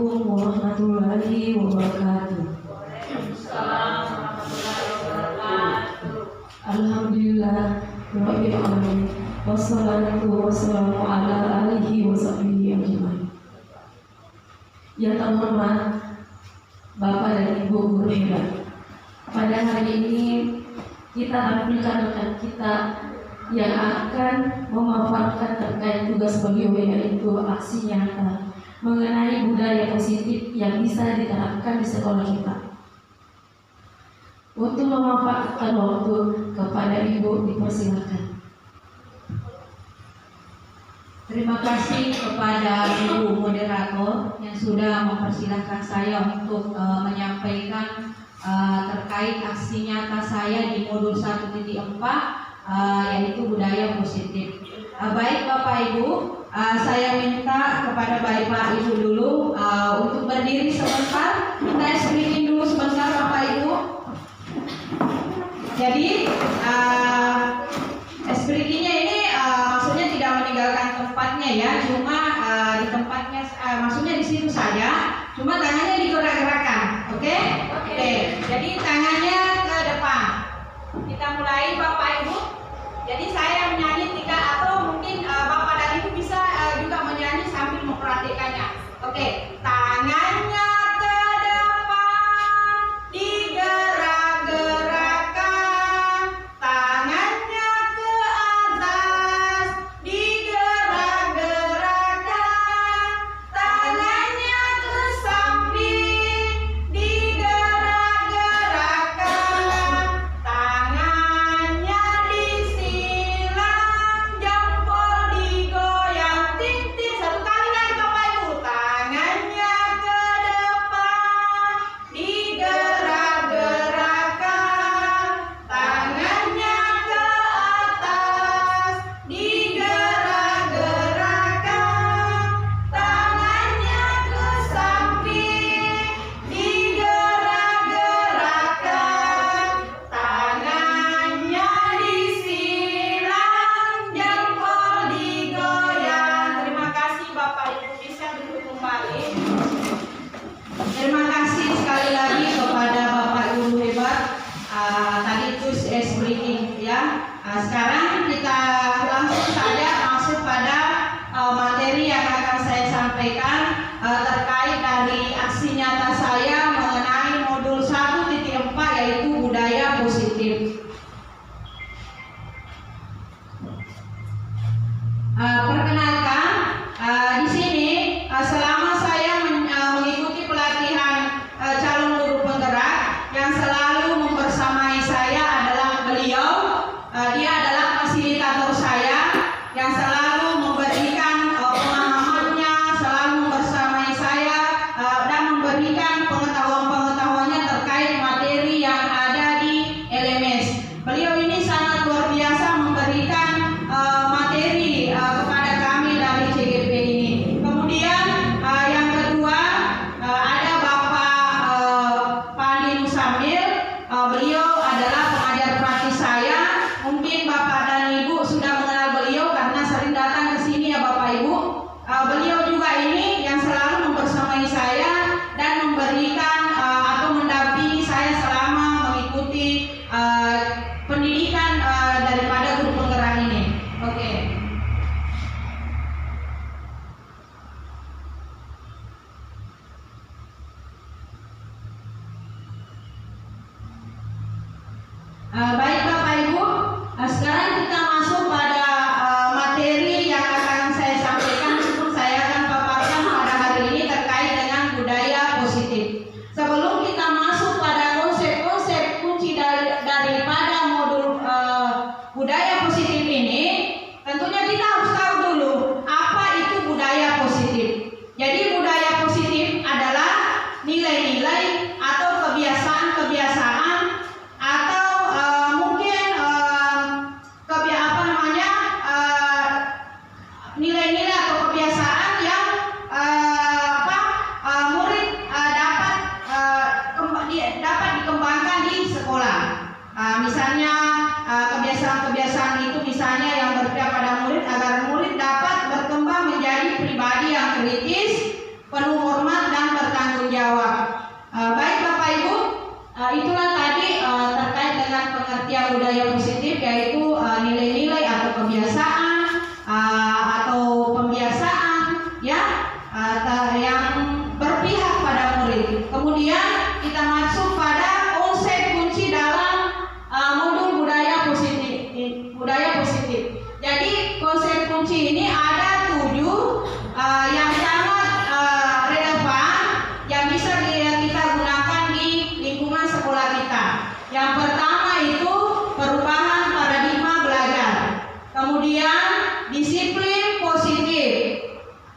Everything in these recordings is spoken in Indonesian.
Assalamualaikum warahmatullahi wabarakatuh. Waalaikumsalam warahmatullahi wabarakatuh. Alhamdulillah rabbil alamin. Wassalatu wassalamu ala alihi wa sahbihi ajmain. Yang terhormat Bapak dan Ibu guru hebat, pada hari ini kita tampilkan rekan kita yang akan memanfaatkan terkait tugas beliau, yaitu aksi nyata mengenai budaya positif yang bisa diterapkan di sekolah kita. Untuk memanfaatkan waktu, kepada Ibu dipersilakan. Terima kasih kepada Ibu Moderator yang sudah mempersilahkan saya untuk menyampaikan terkait aksi nyata saya di modul 1.4 yaitu budaya positif. Baik Bapak Ibu, saya minta kepada Bapak Ibu dulu untuk berdiri sebentar. Kita screening dulu sebentar Bapak Ibu. Jadi screeningnya ini maksudnya tidak meninggalkan tempatnya ya, cuma di tempatnya, maksudnya di situ saja, cuma tangannya digerak-gerakkan, oke? Oke. Jadi tangannya ke depan. Kita mulai Bapak Ibu. Jadi saya menyanyi 3 atau mungkin Bapak dan Ibu bisa juga menyanyi sambil memperhatikannya. Oke, tangannya ke depan, digerak-gerakkan, tangannya ke atas, digerak-gerakkan, tangannya ke samping, digerak-gerakkan, tangannya disilang, jempol digoyang, ting-ting. Satu kali lagi Bapak Ibu, tangannya ke depan, digerak-gerakkan, tangannya ke atas, digerak-gerakkan, tangannya ke samping, digerak-gerakkan, tangannya disilang, jempol digoyang. Terima kasih Bapak Ibu, bisa duduk kembali. Terima kasih sekali lagi kepada Bapak Ibu hebat. Tadi itu breaking ya. Sekarang kita langsung saja masuk pada materi yang akan saya sampaikan terkait dari aksi nyata saya mengenai modul 1.4 yaitu budaya positif. Perkenalkan, di sini selama saya mengikuti pelatihan calon guru penggerak, yang selalu membersamai saya adalah beliau. Dia adalah fasilitator saya yang selalu memberikan pemahamannya, selalu membersamai saya dan memberikan pengetahuan-pengetahuannya terkait materi yang ada di LMS. Beliau ini sangat luar biasa memberikan materi kepada kami dari CGP ini. Kemudian yang kedua ada Bapak Pandi Musamil. Beliau adalah pengajar praktis saya. Mungkin Bapak dan Ibu sudah mengenal beliau karena sering datang ke sini ya Bapak Ibu. Beliau juga ini yang selalu membersamai saya dan memberikan atau mendampingi saya selama mengikuti pendidikan daripada guru penggerak ini. Oke. Baik Bapak Ibu, sekarang kita masuk pada materi yang akan saya sampaikan. Meskipun saya akan paparkan pada hari ini terkait dengan budaya positif. Sebelum kita masuk pada konsep-konsep kunci daripada modul budaya positif ini, tentunya kita harus tahu dulu apa itu budaya positif. Jadi budaya positif adalah nilai-nilai atau kebiasaan-kebiasaan atau Kemudian kita masuk pada konsep kunci dalam modul budaya positif. Jadi konsep kunci ini ada 7 yang sangat relevan yang bisa kita gunakan di lingkungan sekolah kita. Yang pertama itu perubahan paradigma belajar. Kemudian disiplin positif.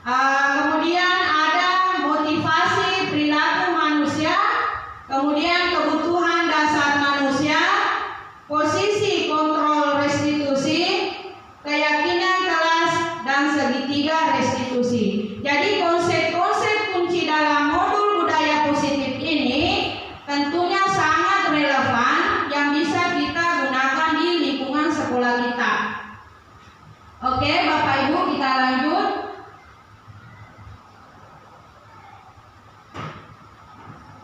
Kemudian ada motivasi perilaku manusia. Kemudian kebutuhan dasar manusia. Posisi kontrol restitusi. Keyakinan kelas dan segitiga restitusi. Jadi konsep-konsep kunci dalam modul budaya positif ini tentunya sangat relevan yang bisa kita gunakan di lingkungan sekolah kita. Oke, Bapak Ibu, kita lanjut.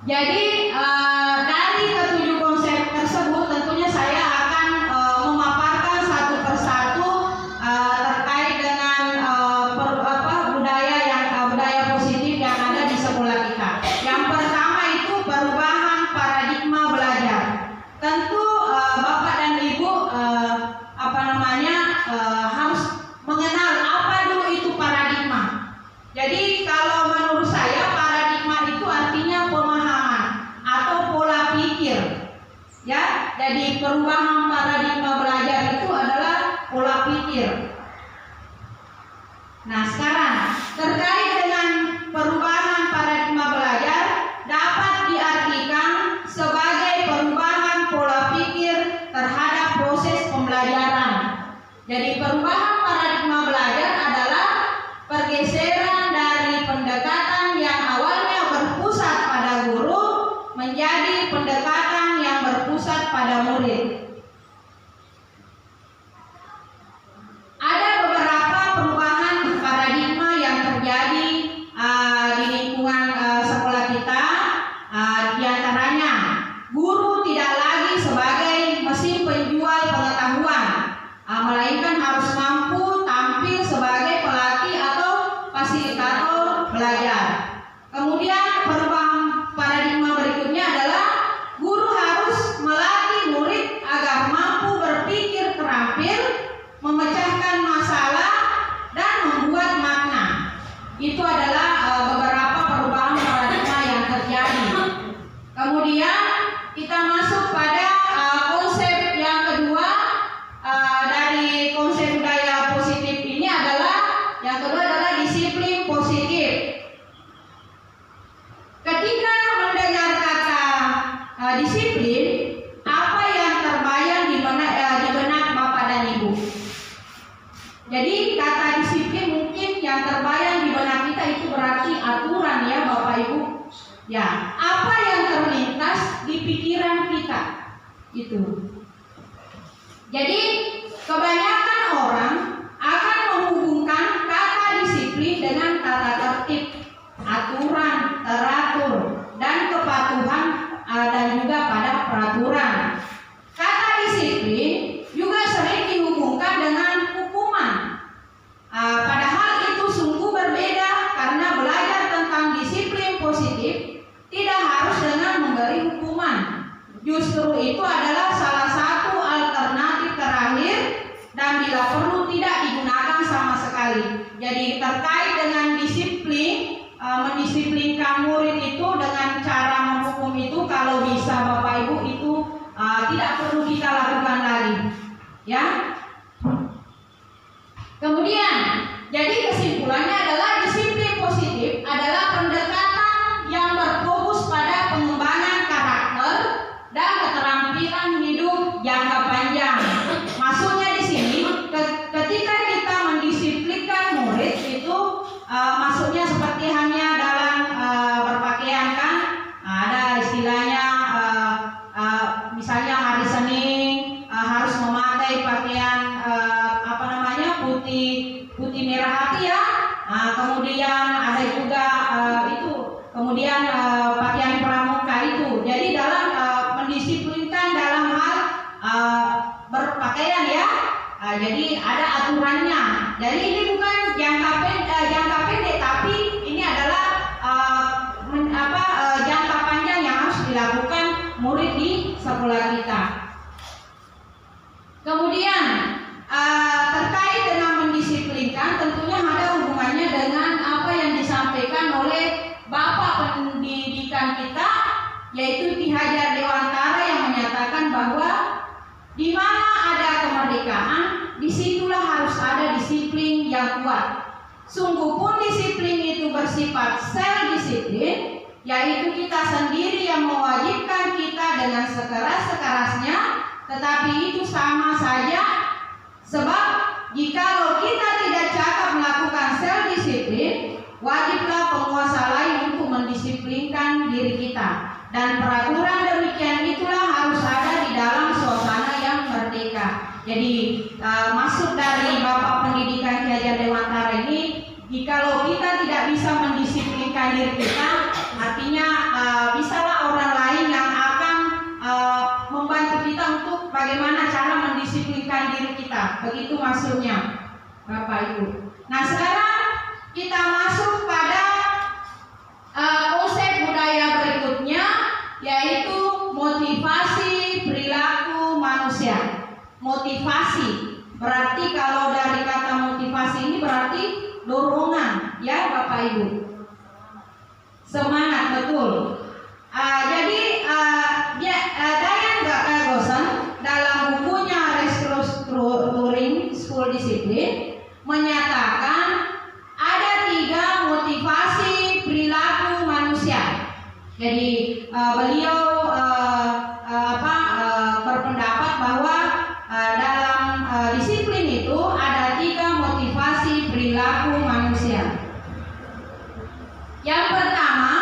Jadi dari ketujuh konsep tersebut tentunya saya akan memaparkan satu persatu terkait dengan budaya positif yang ada di sekolah kita. Yang pertama itu perubahan paradigma belajar. Tentu Bapak dan Ibu harus mengenal apa dulu itu paradigma. Jadi kalau menurut saya paradigma itu artinya pemahaman atau pola pikir. Ya, jadi perubahan paradigma belajar itu adalah pola pikir. Nah, sekarang terkait dengan perubahan paradigma belajar dapat diartikan sebagai perubahan pola pikir terhadap proses pembelajaran. Jadi perubahan paradigma belajar adalah pergeseran dari pendekatan yang awalnya berpusat pada guru menjadi pendekatan yang berpusat pada murid. Ada beberapa perubahan paradigma yang terjadi di lingkungan sekolah kita. Di antaranya, guru tidak lagi sebagai mesin penjual pengetahuan, melainkan harus mampu tampil sebagai pelatih atau fasilitator belajar. Kemudian perubahan paradigma berikutnya adalah guru harus melatih murid agar mampu berpikir terampil, memecahkan masalah, dan membuat makna. Itu adalah beberapa perubahan paradigma yang terjadi. Kemudian kita masuk pada konsep yang kedua dari konsep budaya positif ini yang kedua adalah disiplin positif. Ketika mendengar kata disiplin, apa yang terbayang di benak Bapak dan Ibu? Jadi kata disiplin mungkin yang terbayang di benak kita itu berarti aturan, ya Bapak Ibu. Ya, apa yang terlintas di pikiran kita itu. Jadi kebanyakan orang akan menghubungkan kata disiplin dengan tata tertib, aturan, teratur, dan kepatuhan dan juga pada peraturan. Kata disiplin juga sering dihubungkan dengan hukuman. Padahal itu sungguh berbeda karena belajar tentang disiplin positif tidak harus dengan memberi hukuman. Justru itu adalah salah satu alternatif terakhir dan bila perlu tidak digunakan sama sekali. Jadi terkait dengan disiplin, mendisiplinkan murid itu dengan cara menghukum itu kalau bisa Bapak Ibu itu tidak perlu kita lakukan lagi. Ya. Kemudian, jadi kesimpulannya adalah disiplin positif adalah pendekatan yang berfokus pada pengembangan karakter dan keterampilan hidup jangka panjang. Maksudnya di sini, ketika kita mendisiplinkan murid itu, maksudnya seperti hanya dalam berpakaian kan, ada istilahnya, misalnya hari Senin harus memakai pakaian putih merah hati ya. Kemudian ada juga kemudian pakaian pramuka itu. Jadi dalam mendisiplinkan dalam hal berpakaian ya. Jadi ada aturannya. Jadi ini bukan jangka pendek, tapi ini adalah jangka panjang murid di sekolah kita. Kemudian terkait dengan mendisiplinkan, tentunya ada hubungannya dengan apa yang disampaikan oleh Bapak Pendidikan kita, yaitu Ki Hajar Dewantara, yang menyatakan bahwa di mana ada kemerdekaan, disitulah harus ada disiplin yang kuat. Sungguh pun disiplin itu bersifat self-disiplin, yaitu kita sendiri yang mewajibkan kita dengan sekeras-kerasnya, tetapi itu sama saja, sebab jikalau kita tidak cakap melakukan self-disiplin, wajiblah penguasa lain untuk mendisiplinkan diri kita. Dan peraturan demikian itulah harus ada di dalam suasana yang merdeka. Jadi maksud dari Bapak Pendidikan Ki Hajar Dewantara ini, jikalau kita tidak bisa mendisiplinkan diri kita, artinya bisalah orang lain yang akan membantu kita untuk bagaimana cara mendisiplinkan diri kita. Begitu maksudnya, Bapak Ibu. Nah, sekarang kita masuk pada konsep budaya berikutnya, yaitu motivasi perilaku manusia. Motivasi berarti, kalau dari kata motivasi ini berarti dorongan, ya Bapak Ibu. Semangat, betul. Jadi Diane Gosson dalam bukunya Restructuring School Discipline menyatakan ada 3 motivasi perilaku manusia. Jadi beliau berpendapat bahwa dalam disiplin itu ada 3 motivasi perilaku manusia. Yang pertama,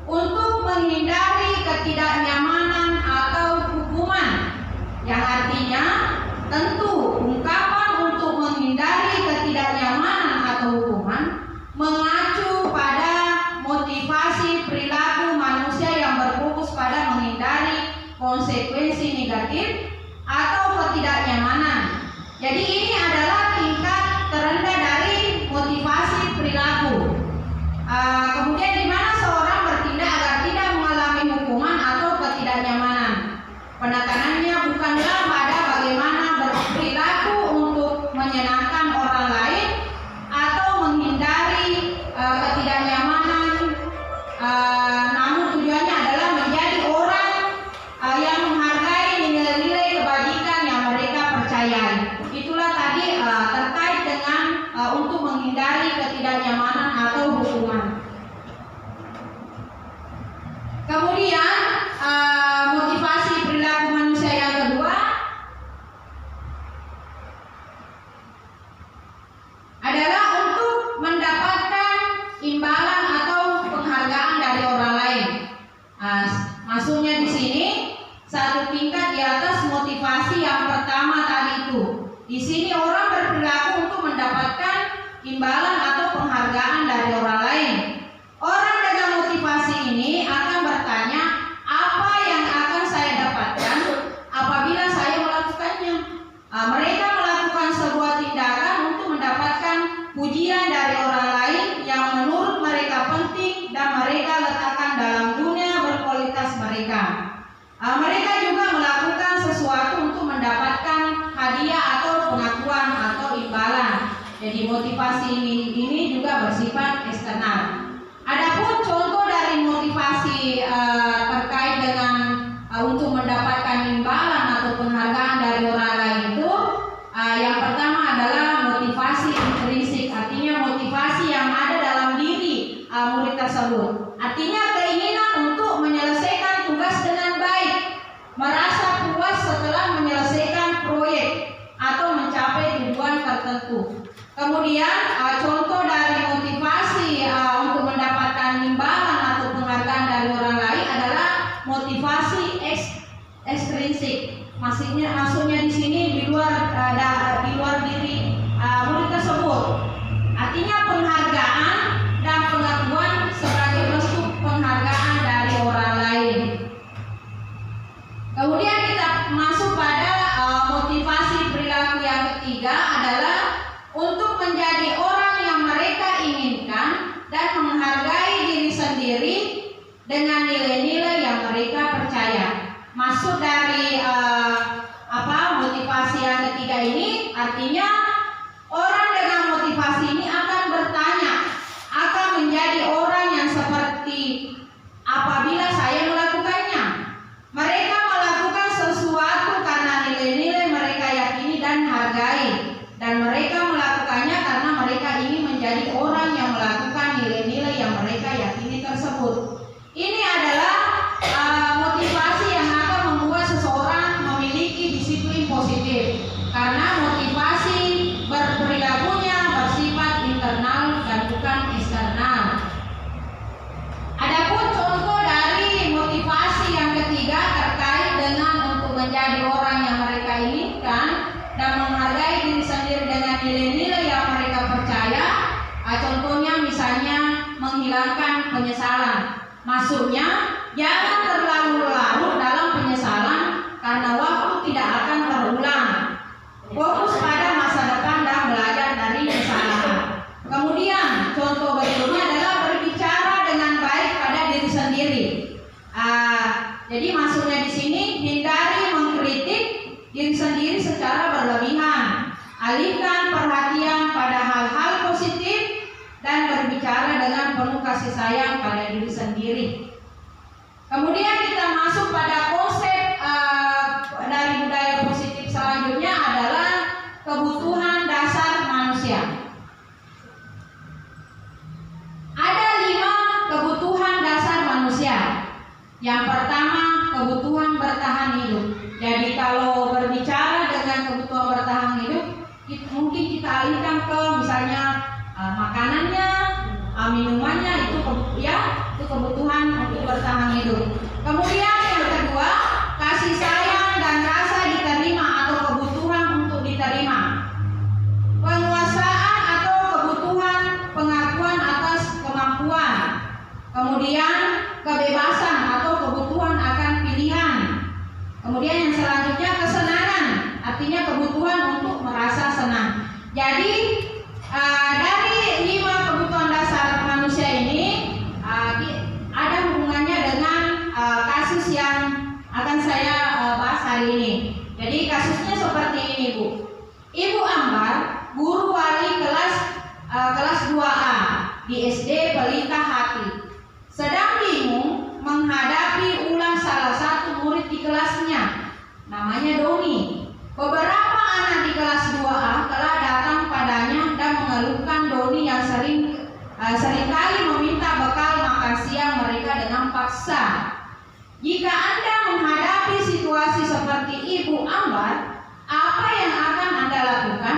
untuk menghindari ketidaknyamanan atau hukuman, yang artinya tentu ungkapan untuk menghindari ketidaknyamanan atau hukuman mengacu pada motivasi perilaku manusia yang berfokus pada menghindari konsekuensi negatif atau ketidaknyamanan. Jadi ini adalah tingkat terendah dari motivasi perilaku. Kemudian di mana seorang bertindak agar tidak mengalami hukuman atau ketidaknyamanan. Penekanannya bukanlah pada bagaimana berperilaku untuk menyenangkan orang lain atau menghindari ketidaknyamanan, namun tujuannya adalah menjadi orang yang menghargai nilai-nilai kebajikan yang mereka percayai. Itulah tadi terkait dengan untuk menghindari ketidaknyamanan atau hukuman. Kemudian motivasi perilaku manusia yang kedua adalah untuk mendapatkan imbalan atau penghargaan dari orang lain. Maksudnya di sini satu tingkat di atas motivasi yang pertama tadi itu. Di sini orang berperilaku untuk mendapatkan imbalan atau penghargaan dari orang lain. Orang dengan motivasi ini akan bertanya, apa yang akan saya dapatkan apabila saya melakukannya? Mereka melakukan sebuah tindakan untuk mendapatkan pujian dari orang lain yang menurut mereka penting dan mereka letakkan dalam dunia berkualitas mereka. Mereka juga melakukan sesuatu untuk mendapatkan hadiah atau pengakuan atau imbalan. Jadi motivasi ini juga bersifat eksternal. Adapun contoh dari motivasi terkait dengan untuk mendapatkan imbalan atau penghargaan dari orang lain itu, yang pertama adalah motivasi intrinsik, artinya motivasi yang ada dalam diri murid tersebut. Artinya keinginan untuk menyelesaikan tugas dengan baik, merasa puas setelah menyelesaikan proyek atau mencapai tujuan tertentu. Kemudian contoh dari motivasi untuk mendapatkan imbalan atau penghargaan dari orang lain adalah motivasi ekstrinsik. Maksudnya di sini di luar diri murid tersebut. Artinya penghargaan dan pengakuan sebagai bentuk penghargaan dari orang lain. Kemudian kita masuk pada motivasi perilaku yang ketiga adalah untuk menjadi orang yang mereka inginkan dan menghargai diri sendiri dengan nilai-nilai yang mereka percaya. Maksud dari motivasi yang ketiga ini artinya orang dengan motivasi ini akan bertanya, akan menjadi orang yang seperti apabila saya melakukannya. Mereka melakukan sesuatu karena nilai-nilai mereka yakini dan hargai, dan mereka melakukannya karena mereka ingin menjadi orang yang melakukan nilai-nilai yang mereka yakini tersebut. Ini adalah motivasi yang akan membuat seseorang memiliki disiplin positif, karena motivasi berperilakunya bersifat internal dan bukan eksternal. Adapun contoh dari motivasi yang ketiga terkait dengan untuk menjadi orang yang mereka inginkan dan menghargai diri sendiri dengan nilai-nilai yang mereka percaya. Contohnya misalnya menghilangkan penyesalan. Maksudnya jangan terlalu larut dalam penyesalan karena waktu tidak akan terulang. Fokus pada masa depan dan belajar dari kesalahan. Kemudian contoh berikutnya adalah berbicara dengan baik pada diri sendiri. Jadi maksudnya di sini hindari mengkritik diri sendiri secara berlebihan. Alihkan perhatian pada hal-hal positif dan berbicara dengan penuh kasih sayang pada diri sendiri. Kemudian kita masuk pada konsep dari budaya positif selanjutnya adalah kebutuhan dasar manusia. Ada 5 kebutuhan dasar manusia. Yang pertama, kebutuhan bertahan hidup. Jadi kalau berbicara dengan kebutuhan bertahan hidup, mungkin kita alihkan ke misalnya makanannya, minumannya, itu kebutuhan untuk bertahan hidup. Kemudian yang kedua, kasih sayang dan rasa diterima atau kebutuhan untuk diterima. Penguasaan atau kebutuhan pengakuan atas kemampuan. Kemudian kebebasan atau kebutuhan akan pilihan. Kemudian yang selanjutnya kesenangan, artinya kebutuhan untuk merasa senang. Jadi dari 5 kebutuhan dasar manusia ini ada hubungannya dengan kasus yang akan saya bahas hari ini. Jadi kasusnya seperti ini, Bu. Ibu Ambar, guru wali kelas 2A di SD Pelita Hati, sedang bingung menghadapi ulah salah satu murid di kelasnya, namanya Doni. Beberapa anak di kelas 2A telah datang padanya dan mengeluhkan Doni yang seringkali meminta bekal makan siang mereka dengan paksa. Jika Anda menghadapi situasi seperti Ibu Ambar, apa yang akan Anda lakukan?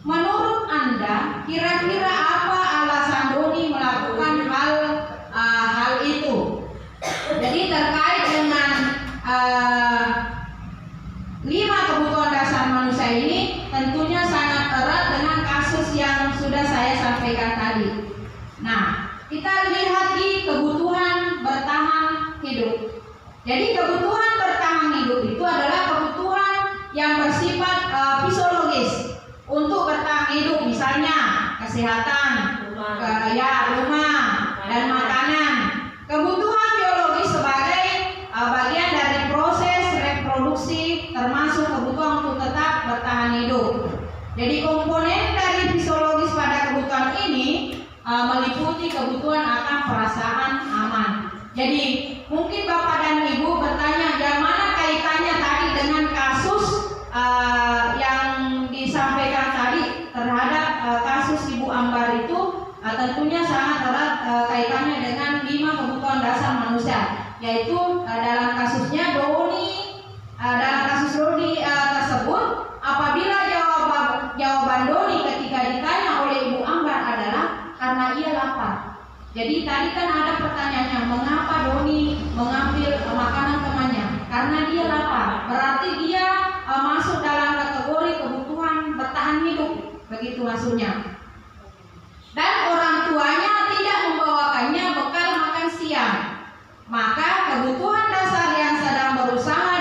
Menurut Anda, kira-kira apa alasan Doni melakukan hal itu? Jadi terkait dengan 5 kebutuhan dasar manusia ini tentunya sangat erat dengan kasus yang sudah saya sampaikan tadi. Nah, kita lihat di kebutuhan bertahan hidup. Jadi kebutuhan bertahan hidup itu adalah kebutuhan yang bersifat fisiologis untuk bertahan hidup, misalnya kesehatan, rumah dan makanan. Kebutuhan biologis sebagai bagian dari proses reproduksi, termasuk kebutuhan untuk tetap bertahan hidup. Jadi komponen dari fisiologis pada kebutuhan ini meliputi kebutuhan akan perasaan aman. Jadi mungkin Bapak dan Ibu bertanya, yang mana kaitannya tadi dengan kasus yang disampaikan tadi terhadap kasus Ibu Ambar itu? Tentunya sangat erat kaitannya dengan 5 kebutuhan dasar manusia, yaitu dalam kasusnya Doni. Dalam kasus Doni tersebut, apabila jawaban Doni ketika ditanya oleh Ibu Ambar adalah karena ia lapar. Jadi tadi kan ada pertanyaannya, mengapa Doni mengambil makanan temannya? Karena dia lapar. Berarti dia masuk dalam kategori kebutuhan bertahan hidup, begitu maksudnya. Dan orang tuanya tidak membawakannya bekal makan siang. Maka kebutuhan dasar yang sedang berusaha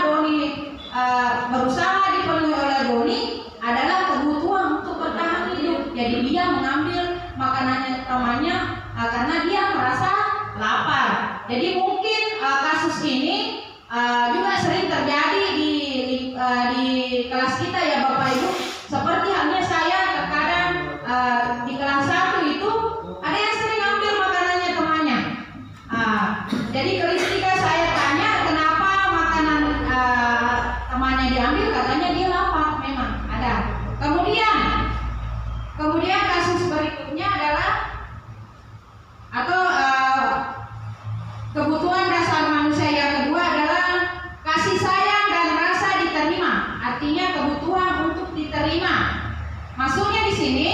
dipenuhi oleh Doni adalah kebutuhan untuk bertahan hidup. Jadi dia mengambil makanannya temannya karena dia merasa lapar. Jadi mungkin kasus ini juga sering terjadi di kelas kita ya Bapak Ibu. Seperti halnya saya terkadang di kelas 1 itu ada yang sering ambil makanannya temannya. Jadi ketika saya tanya kenapa makanan temannya diambil, katanya dia lapar. Memang ada. Kemudian kasus berikutnya adalah kebutuhan dasar manusia yang kedua adalah kasih sayang dan rasa diterima. Artinya kebutuhan untuk diterima. Maksudnya di sini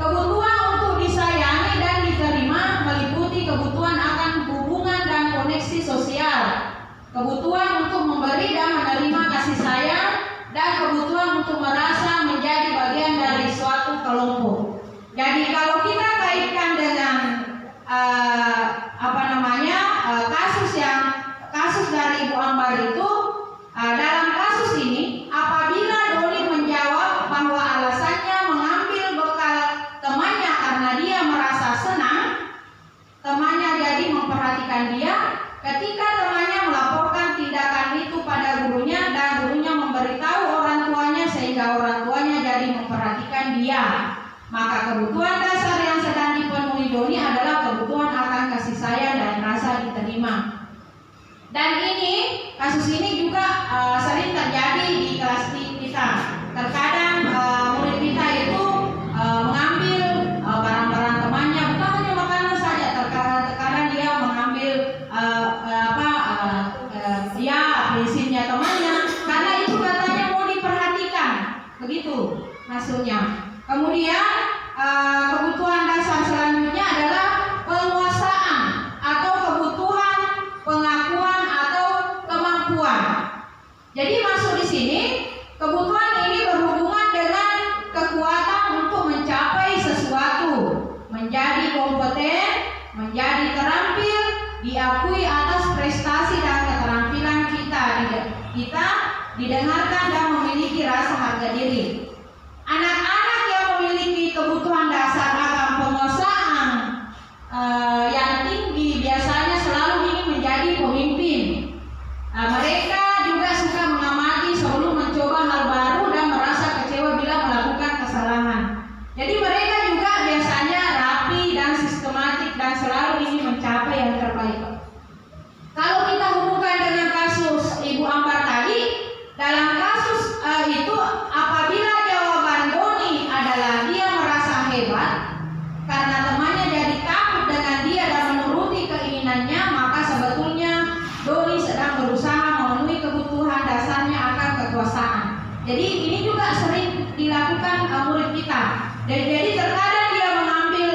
kebutuhan untuk disayangi dan diterima meliputi kebutuhan akan hubungan dan koneksi sosial, kebutuhan untuk memberi dan menerima kasih sayang, dan kebutuhan untuk merasa menjadi bagian dari suatu kelompok. Jadi kalau kita kaitkan dengan kasus dari Ibu Ambar itu, dalam kasus ini apabila Doni menjawab bahwa alasannya mengambil bekal temannya karena dia merasa senang, temannya jadi memperhatikan dia. Ketika temannya melaporkan tindakan itu pada gurunya dan gurunya memberitahu orang tuanya sehingga orang tuanya jadi memperhatikan dia, maka kebutuhan dasar yang sedang dipenuhi Doni adalah kebutuhan akan kasih sayang dan rasa diterima. Dan kasus ini juga sering terjadi di kelas kita. Terkadang murid kita itu mengambil barang-barang temannya, bukan hanya makanan saja. Terkadang dia mengambil prinsipnya temannya, karena itu katanya mau diperhatikan, begitu maksudnya. Kemudian kebutuhan dasar selanjutnya adalah penguasaan atau kebutuhan pengakuan atau kemampuan. Jadi masuk di sini kebutuhan ini berhubungan dengan kekuatan untuk mencapai sesuatu, menjadi kompeten, menjadi terampil, diakui atas prestasi dan keterampilan kita didengarkan dan memiliki rasa harga diri. Anak-anak yang memiliki kebutuhan dasar akan penguasaan yang tinggi biasanya selalu ingin menjadi pemimpin. Mereka juga suka mengamati sebelum mencoba hal baru dan merasa kecewa bila melakukan kesalahan. Jadi mereka juga biasanya rapi dan sistematik dan selalu ingin mencapai yang terbaik. Kalau kita hubungkan dengan kasus Ibu Ambar tadi, dalam kasus itu apabila jawaban Doni adalah dia merasa hebat karena temannya jadi takut dengan dia dan menuruti keinginannya, maka sebetulnya Doni sedang berusaha memenuhi kebutuhan dasarnya akan kekuasaan. Jadi ini juga sering dilakukan murid kita. Jadi terkadang dia mengambil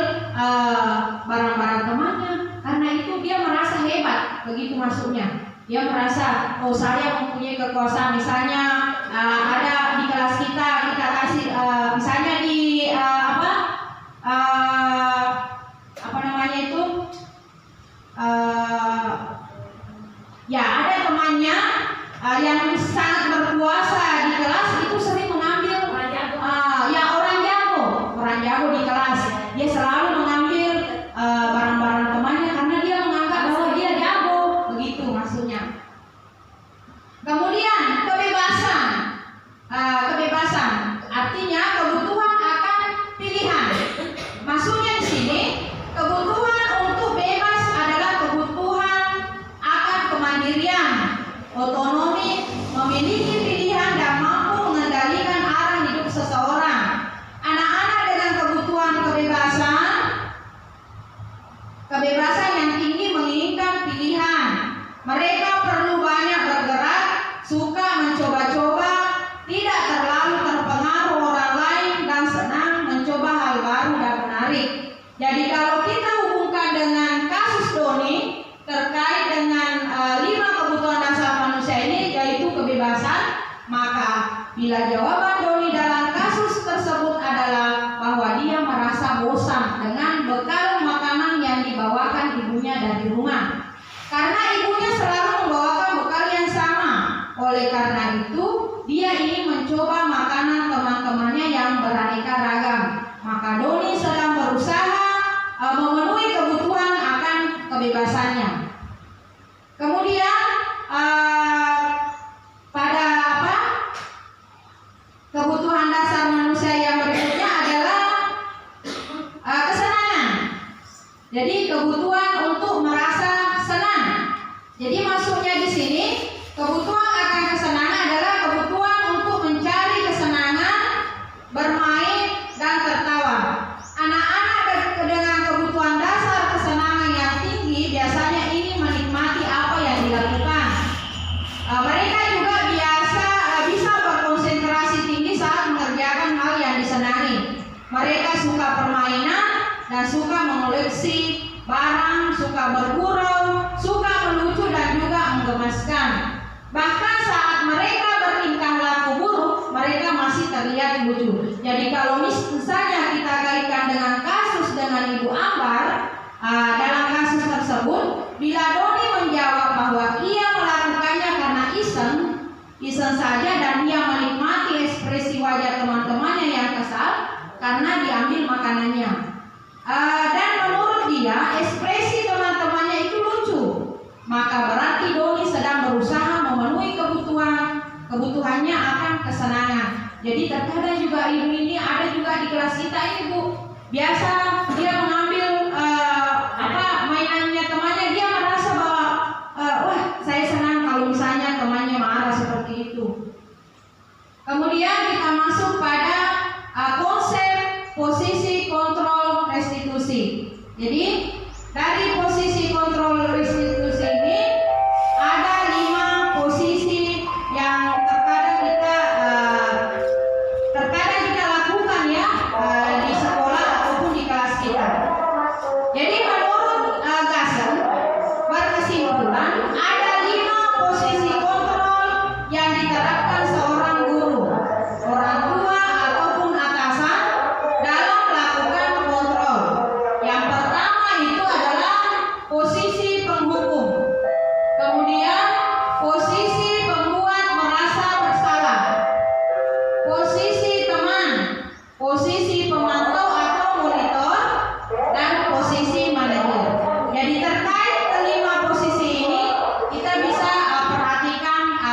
barang-barang temannya karena itu dia merasa hebat, begitu maksudnya. Dia merasa, oh saya mempunyai kekuasaan. Misalnya ada di kelas kita kasih misalnya di ada temannya yang sangat berkuasa di kelas itu sering mengambil orang jago di kelas. Dia selalu mengambil barang-barang temannya karena dia menganggap bahwa dia jago, begitu maksudnya. Kemudian kebebasan artinya kebutuhan akan pilihan. Maksudnya di sini kebutuhan untuk bebas adalah kebutuhan akan kemandirian, otonomi, memiliki pilihan dan mampu mengendalikan arah hidup seseorang. Anak-anak dengan kebutuhan kebebasan yang tinggi menginginkan pilihan. Mereka perlu banyak bergerak, suka mencoba-coba, tidak terlalu terpengaruh orang lain dan senang mencoba hal baru dan menarik. Jadi kalau kita hubungkan dengan kasus Doni terkait dengan 5 kebutuhan dasar manusia ini, yaitu kebebasan, maka bila jawaban Doni dalam kasus tersebut adalah bahwa dia merasa bosan dengan bekal makanan yang dibawakan ibunya dari rumah, karena ibunya selalu membawakan bekal yang sama. Oleh karena itu dia ingin mencoba makanan teman-temannya yang beraneka ragam. Maka Doni sedang berusaha memenuhi kebutuhan akan kebebasannya. dan suka mengoleksi barang, suka bergurau, suka melucu dan juga menggemaskan. Bahkan saat mereka bertingkah laku buruk, mereka masih terlihat lucu. Jadi kalau misalnya kita kaitkan dengan kasus dengan Ibu Ambar, dalam kasus tersebut, bila Doni menjawab bahwa ia melakukannya karena iseng saja, dan ia menikmati ekspresi wajah teman-temannya yang kesal karena diambil makanannya. Dan menurut dia, ekspresi teman-temannya itu lucu, maka berarti Doni sedang berusaha memenuhi kebutuhannya akan kesenangan. Jadi terkadang juga ibu ini ada juga di kelas kita ini, Bu. Biasa dia mengambil mainannya temannya, dia merasa bahwa wah, saya senang kalau misalnya temannya marah seperti itu. Kemudian kita masuk pada konsep posisi kontrol restitusi. Jadi dari posisi kontrol restitusi ini ada 5 posisi yang terkadang kita lakukan ya di sekolah ataupun di kelas kita. Jadi menurut Gassen berkesimpulan ada 5 posisi kontrol yang diterapkan seorang guru, orang tua ataupun atasan dalam melakukan kontrol. Yang pertama itu adalah posisi penghukum, kemudian posisi pembuat merasa bersalah, posisi teman, posisi pemantau atau monitor, dan posisi manajer. Jadi terkait kelima posisi ini kita bisa perhatikan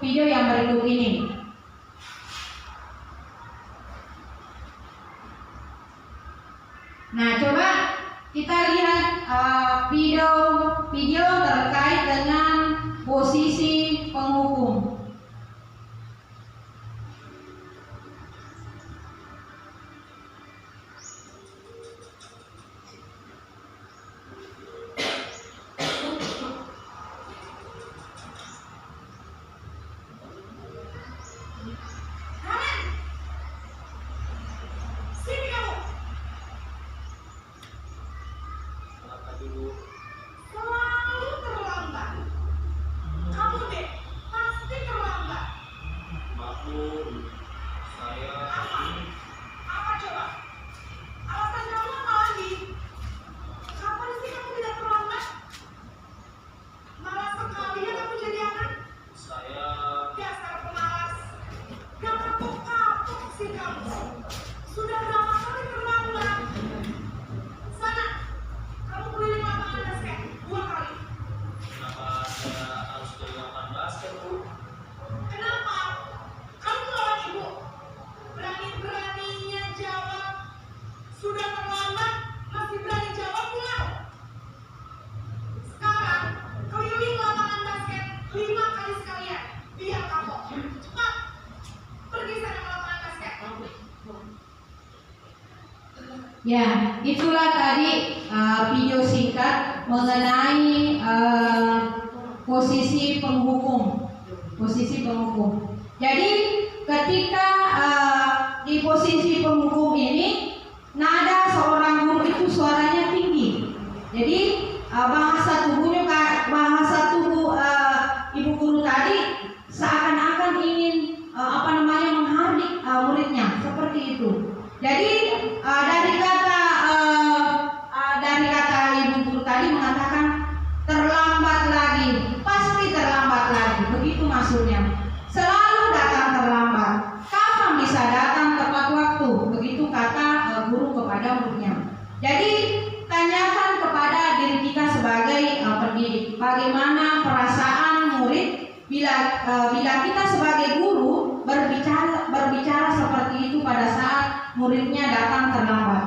video yang berikut ini. Nah, coba kita lihat video terkait dengan posisi penghukum. Selalu terlambat. Kamu deh, pasti terlambat. Maklum, saya Apa coba? Alasan kamu apa lagi? Kapan sih kamu tidak terlambat? Malas sekali ya kamu jadi anak. saya Dasar pemalas. Gak kapok-kapok sih kamu. Sudah berapa kali terlambat? Sana, kamu keliling lapangan basket 2 kali. kenapa saya harus dari lapangan basket, Bu? Kenapa? Kamu lawan ibu. Berani-beraninya jawab. Sudah terlambat, masih berani jawab pula. Sekarang, keliling lapangan basket 5 kali sekalian. Biar kapok. Cepat. Pergi sana ke lapangan basket. Ya, itulah tadi video singkat mengenai posisi penghukum. Posisi penghukum. Jadi ketika di posisi penghukum ini, nada seorang guru itu suaranya tinggi. Jadi bahasa tubuh ibu guru tadi seakan-akan ingin menghardik muridnya, seperti itu. Jadi dari kata ibu guru tadi mengatakan terlambat lagi, pasti terlambat lagi, begitu maksudnya. Selalu datang terlambat. Kapan bisa datang tepat waktu? Begitu kata guru kepada muridnya. Jadi tanyakan kepada diri kita sebagai pendidik, bagaimana perasaan murid bila kita sebagai guru berbicara seperti itu pada saat muridnya datang terlambat.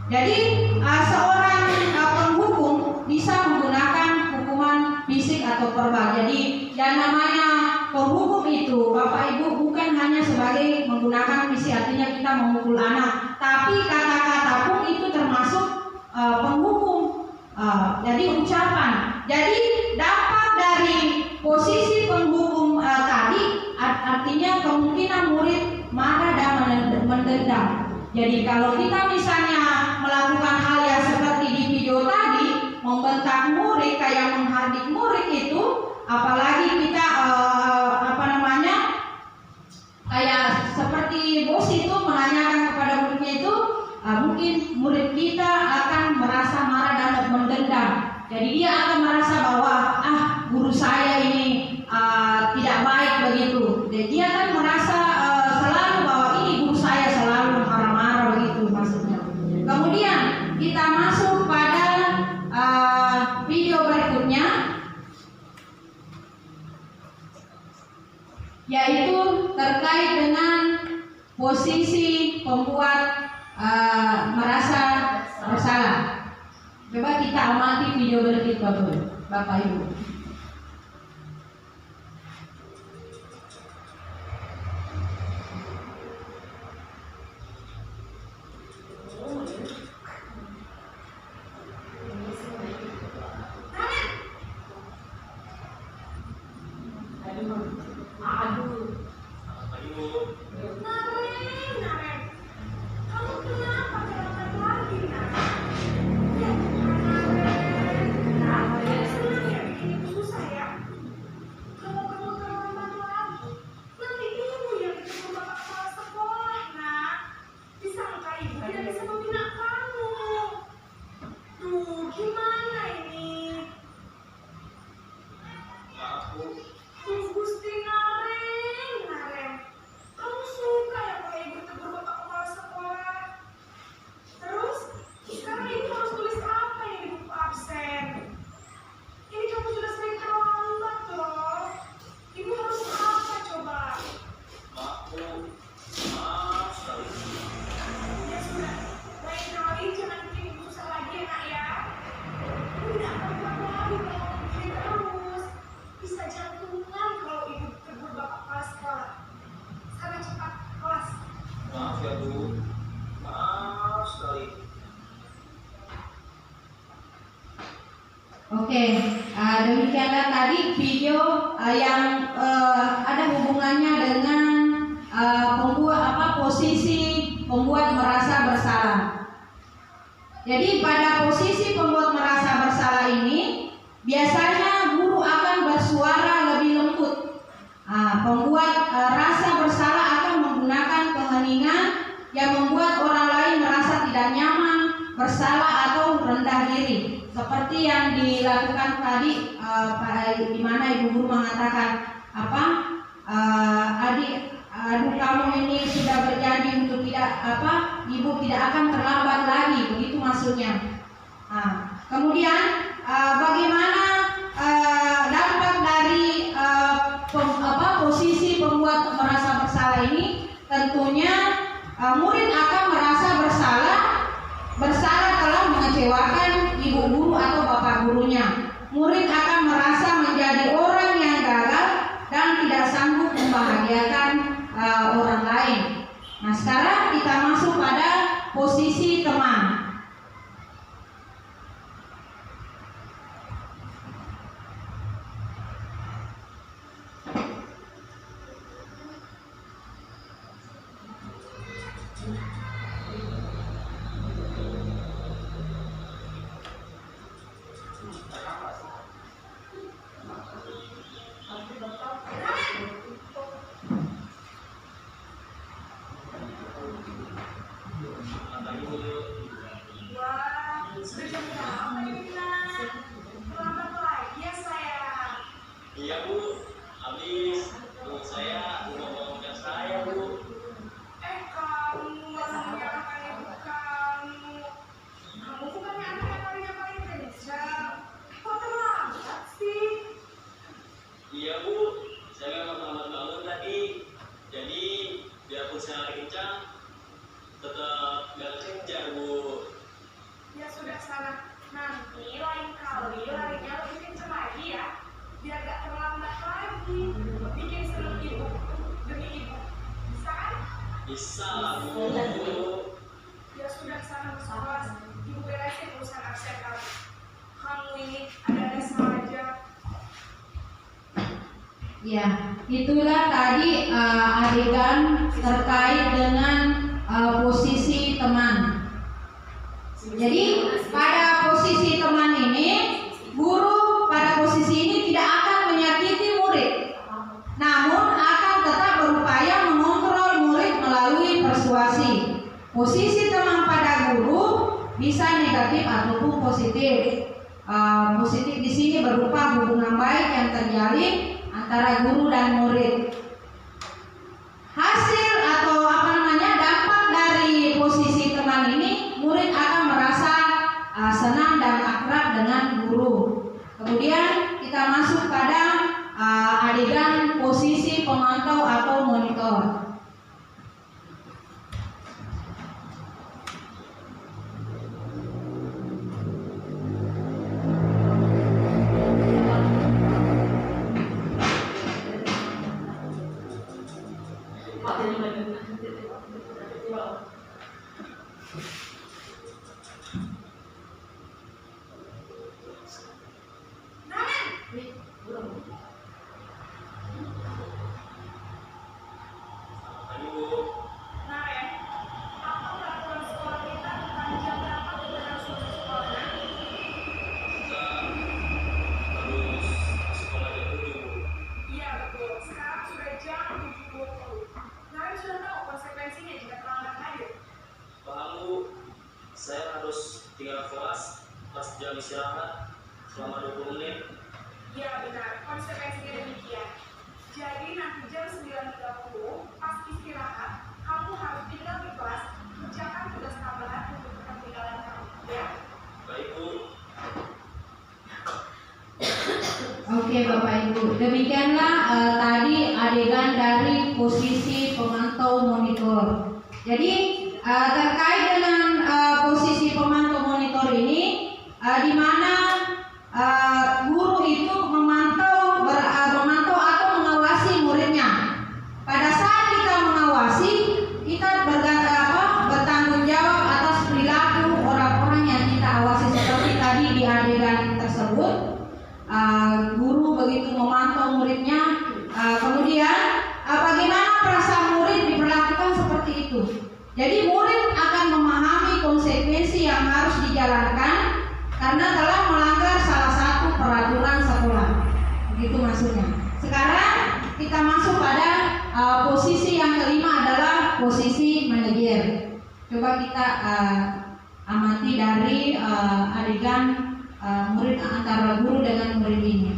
Jadi seorang penghukum bisa menggunakan hukuman fisik atau verbal. Jadi yang namanya penghukum itu, Bapak Ibu, bukan hanya sebagai menggunakan fisik, artinya kita memukul anak, tapi kata-kata pun itu termasuk penghukum. Jadi ucapan. Jadi dampak dari posisi penghukum tadi artinya kemungkinan murid marah dan mendendam. Jadi kalau kita misalnya melakukan hal yang seperti di video tadi, membentak murid kayak menghardik murid itu, apalagi kita kayak seperti bos itu menanyakan kepada muridnya itu, mungkin murid kita akan merasa marah dan mendendam. Jadi dia akan merasa bahwa guru saya ini tidak baik begitu. Jadi dia akan merasa selalu bahwa ini guru saya selalu marah-marah begitu maksudnya. Kemudian kita masuk pada video berikutnya, yaitu terkait dengan posisi pembuat merasa bersalah. Coba kita amati video berikut Bapak Ibu. Oke, demikianlah tadi video yang ada hubungannya dengan posisi pembuat merasa bersalah. Jadi pada posisi pembuat merasa bersalah ini biasanya guru akan bersuara lebih lembut. Pembuat rasa bersalah akan menggunakan keheningan yang membuat orang lain merasa tidak nyaman, bersalah atau rendah diri. Seperti yang dilakukan tadi, di mana ibu guru mengatakan aduh kamu ini sudah berjanji untuk ibu tidak akan terlambat lagi, begitu maksudnya. Kemudian bagaimana dampak dari posisi pembuat merasa bersalah ini? Tentunya murid akan merasa bersalah telah mengecewakan ibu guru atau bapak gurunya. Murid akan merasa menjadi orang yang gagal dan tidak sanggup membahagiakan orang lain. Nah, sekarang kita masuk pada posisi teman. Iya Bu, habis saya ngomong ke saya Bu. Kamu malah menyalahkan ibu kamu. Kamu bukannya anak yang paling kencang. Kok terlambat sih? Iya Bu, saya memang terlambat bangun tadi. Jadi biarpun saya lari kencang, tetap nggak kejar Bu. Ya sudah sana. Nanti lain kali larinya lebih kencang lagi ya. Biar gak terlambat lagi. Bikin seneng ibu demi ibu. Bisa kan? Bisa lah Bu. Ya sudah sana masuk kelas. Ibu beresin urusan absen kamu. Kamu ini ada-ada saja. Ya, itulah tadi adegan terkait dengan posisi teman. Jadi pada posisi teman ini, guru pada posisi ini tidak akan menyakiti murid, namun akan tetap berupaya mengontrol murid melalui persuasi. Posisi teman pada guru bisa negatif ataupun positif. Positif di sini berupa hubungan baik yang terjalin antara guru dan murid. Hasil atau dampak dari posisi teman ini, murid akan merasa senang dan akrab dengan guru. Kemudian kita masuk pada adegan posisi pemantau atau monitor. Pagi Bu. Naren, apa peraturan sekolah kita tentang jam berapa kita harus masuk sekolah? Kita harus sekolah jam 7 Bu. Iya betul, sekarang sudah jam 7.20. Naren sudah tahu konsekuensinya jika terlambat hadir. Paham Bu, saya harus tinggal kelas pas jam istirahat selama 20 menit. Iya benar, konsekuensinya demikian. Jadi nanti jam 9.30 pas istirahat, kamu harus tinggal di kelas, kerjakan tugas tambahan untuk ketinggalan kamu, ya? Baik Bu. Oke Bapak Ibu, demikianlah tadi adegan dari posisi pemantau monitor. Jadi terkait dengan posisi pemantau monitor ini, di mana guru itu memantau atau mengawasi muridnya. Pada saat kita mengawasi, kita bertanggung jawab atas perilaku orang-orang yang kita awasi, seperti tadi di adegan tersebut. Guru begitu memantau muridnya, kemudian bagaimana perasaan murid diperlakukan seperti itu. Jadi murid akan memahami konsekuensi yang harus dijalankan karena telah melanggar salah satu peraturan sekolah. Begitu maksudnya. Sekarang kita masuk pada posisi yang kelima, adalah posisi manajer. Coba kita amati dari adegan murid antara guru dengan murid ini.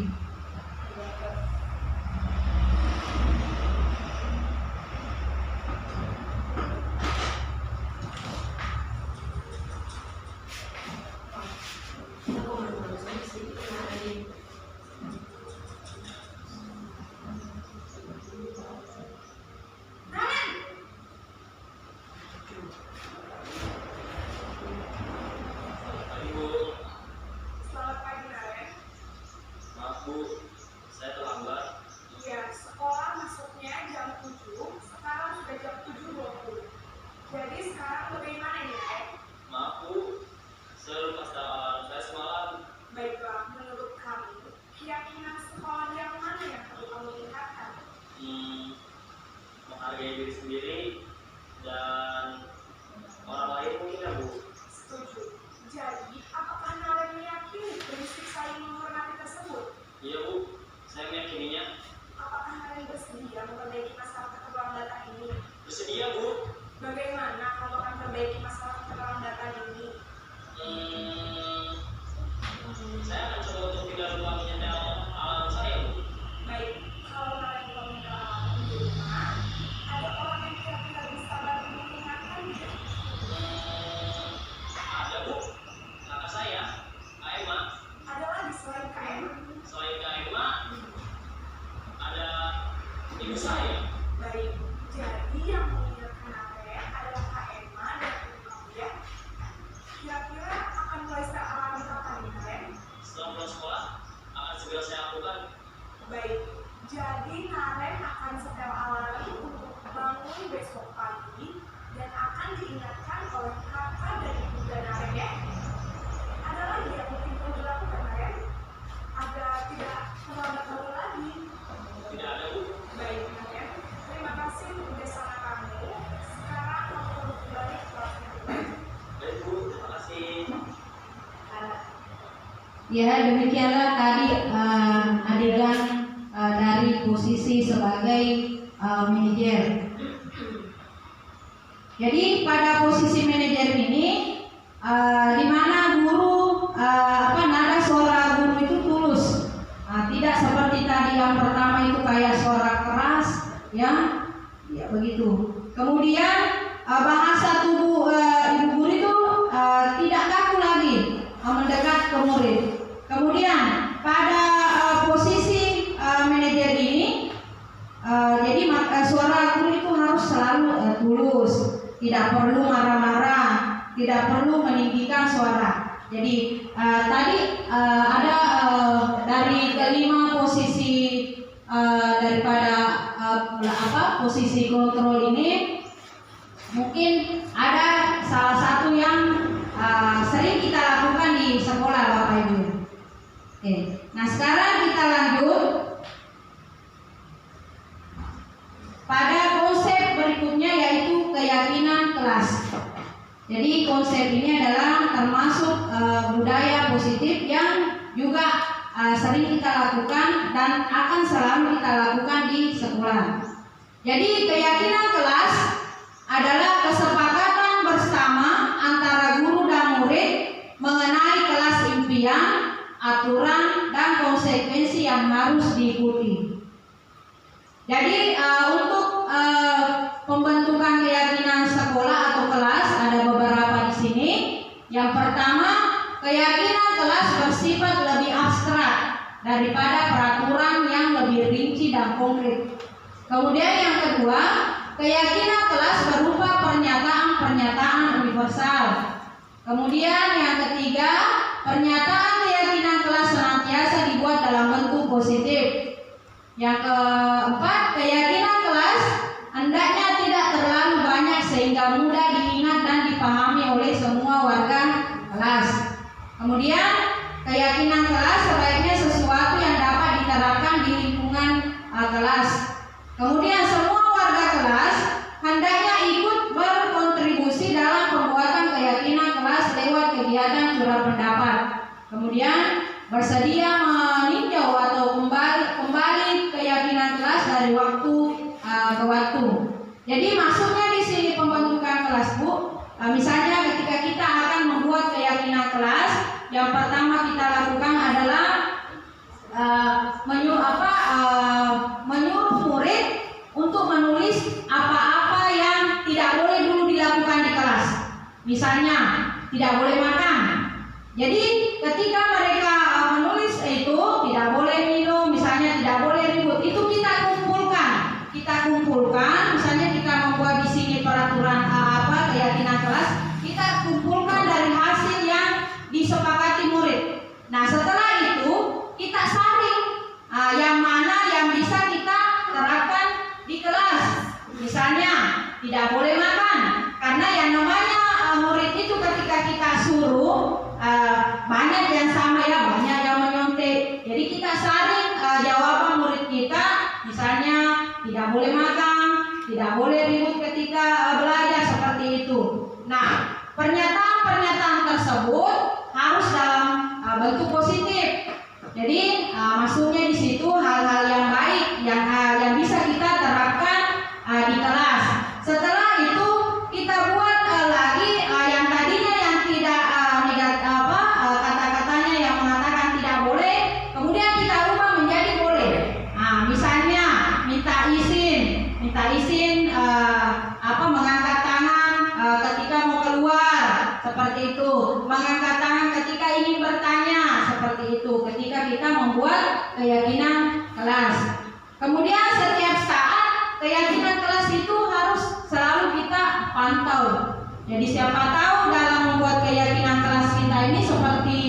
Pagi Bu. Selamat pagi Naren. Maaf Bu, saya terlambat. Iya, sekolah masuknya jam 7, sekarang sudah jam 7.20. Jadi sekarang bagaimana nih Naren? Maaf Bu, saya lupa saya semalam. Baiklah, menurut kamu, keyakinan sekolah yang mana yang perlu kamu tingkatkan? Menghargai diri sendiri dan orang lain mungkin ya Bu. Setuju. Jadi, apakah Naren meyakini prinsip saling menghormati tersebut? Iya Bu, saya meyakininya. Apakah Naren bersedia memperbaiki masalah keterlambatan ini? Bersedia Bu. Bagaimana kamu akan memperbaiki masalah keterlambatan ini? Saya akan coba untuk tidak lupa menyetel alarm saya Bu. Baik, kalau Naren belum mengenal di rumah, ada orang yang kira-kira bisa bantu mengingatkannya. Ada Bu, kakak saya, Kak Emma. Ada lagi selain KM? Selain Kak Emma, ada ibu saya. Baik, jadi yang Ya, demikianlah tadi adegan dari posisi sebagai manajer. Jadi pada posisi manajer ini di mana guru nada suara guru itu tulus, tidak seperti tadi yang pertama itu kayak suara keras, ya begitu. Kemudian bahasa tubuh ibu guru itu tidak kaku lagi mendekat ke murid. Kemudian pada posisi manajer ini, jadi suara guru itu harus selalu tulus, tidak perlu marah-marah, tidak perlu meninggikan suara. Jadi tadi ada dari kelima posisi daripada posisi kontrol ini, mungkin ada salah satu yang sering kita lakukan di sekolah Bapak Ibu. Oke, nah sekarang kita lanjut pada konsep berikutnya, yaitu keyakinan kelas. Jadi konsep ini adalah termasuk budaya positif yang juga sering kita lakukan dan akan selalu kita lakukan di sekolah. Jadi keyakinan kelas adalah kesepakatan bersama antara guru dan murid mengenai kelas impian, aturan, dan konsekuensi yang harus diikuti. Jadi untuk pembentukan keyakinan sekolah atau kelas ada beberapa di sini. Yang pertama, keyakinan kelas bersifat lebih abstrak daripada peraturan yang lebih rinci dan konkret. Kemudian yang kedua, keyakinan kelas berupa pernyataan-pernyataan universal. Kemudian yang ketiga, pernyataan keyakinan kelas senantiasa dibuat dalam bentuk positif. Yang keempat, keyakinan kelas hendaknya tidak terlalu banyak sehingga mudah diingat dan dipahami oleh semua warga kelas. Kemudian keyakinan kelas sebaiknya sesuatu yang dapat diterapkan di lingkungan kelas. Kemudian semua warga kelas hendaknya ikut berkontribusi dalam pembuatan keyakinan kelas lewat kegiatan curah pendapat. Kemudian bersedia meninjau atau kembali keyakinan kelas dari waktu ke waktu. Jadi maksudnya di sini pembentukan kelas, Bu. Misalnya ketika kita akan membuat keyakinan kelas, yang pertama kita lakukan adalah menyuruh murid untuk menulis apa-apa yang tidak boleh dulu dilakukan di kelas. Misalnya tidak boleh makan. Jadi ketika mereka menulis itu tidak boleh minum, misalnya tidak boleh ribut, itu kita kumpulkan. Misalnya kita membuat di sini peraturan keyakinan kelas, kita kumpulkan dari hasil yang disepakati murid. Nah setelah itu kita saring yang mana yang bisa kita terapkan di kelas. Misalnya tidak boleh makan, karena yang namanya murid itu ketika kita suruh banyak yang sama, ya banyak yang menyontek. Jadi kita saring jawaban murid kita, misalnya tidak boleh makan, tidak boleh ribut ketika belajar, seperti itu. Nah pernyataan-pernyataan tersebut harus dalam bentuk positif. Jadi maksudnya di situ hal-hal yang baik yang bisa kita terapkan di kelas. Setelah itu kita buat lagi yang tadinya yang tidak kata-katanya yang mengatakan tidak boleh, kemudian kita ubah menjadi boleh. Misalnya minta izin mengangkat tangan ketika mau keluar, seperti itu. Mengangkat tangan ketika ingin bertanya, seperti itu. Ketika kita membuat keyakinan kelas. Kemudian setiap saat keyakinan kelas itu harus selalu kita pantau. Jadi siapa tahu dalam membuat keyakinan kelas kita ini seperti